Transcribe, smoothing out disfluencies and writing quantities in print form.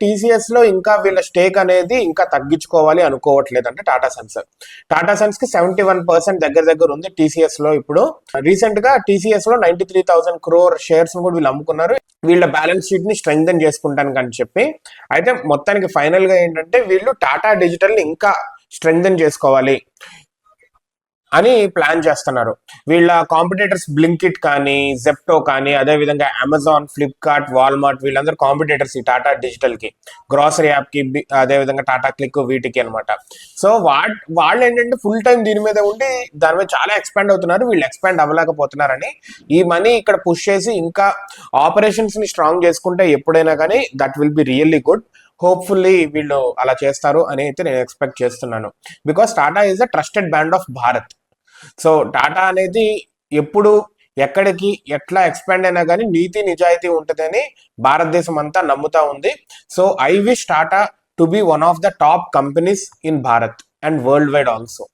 TCS లో ఇంకా వీళ్ళ స్టేక్ అనేది ఇంకా తగ్గించుకోవాలి అనుకోవట్లేదు అంటే టాటా సన్స్ కి 71% దగ్గర ఉంది TCS లో. ఇప్పుడు రీసెంట్ గా TCS లో 93,000 crore షేర్స్ కూడా వీళ్ళు అమ్ముకున్నారు, వీళ్ళ బ్యాలెన్స్ షీట్ ని స్ట్రెంగ్థెన్ చేసుకుంటానికి అని చెప్పి. అయితే మొత్తానికి ఫైనల్ గా ఏంటంటే వీళ్ళు టాటా డిజిటల్ ని ఇంకా స్ట్రెంగ్థెన్ చేసుకోవాలి అని ప్లాన్ చేస్తున్నారు. వీళ్ళ కాంపిటేటర్స్ బ్లింకిట్ కానీ, జెప్టో కానీ, అదే విధంగా అమెజాన్, ఫ్లిప్కార్ట్, వాల్మార్ట్, వీళ్ళందరూ కాంపిటేటర్స్ ఈ టాటా డిజిటల్ కి, గ్రాసరీ యాప్ కి, అదే విధంగా టాటా క్లిక్ వీటికి అనమాట. సో వాళ్ళు ఏంటంటే ఫుల్ టైం దీని మీద ఉండి దాని మీద చాలా ఎక్స్పాండ్ అవుతున్నారు, వీళ్ళు ఎక్స్పాండ్ అవ్వలేకపోతున్నారని ఈ మనీ ఇక్కడ పుష్ చేసి ఇంకా ఆపరేషన్స్ ని స్ట్రాంగ్ చేసుకుంటే ఎప్పుడైనా కానీ that will be really good. Hopefully వీళ్ళు అలా చేస్తారు అని అయితే నేను ఎక్స్పెక్ట్ చేస్తున్నాను. Because Tata is a trusted brand of Bharat. So Tata అనేది ఎప్పుడు ఎక్కడికి ఎట్లా ఎక్స్పాండ్ అయినా కానీ నీతి నిజాయితీ ఉంటుందని భారతదేశం అంతా నమ్ముతా ఉంది. So I wish Tata to be one of the top companies in Bharat and world wide also.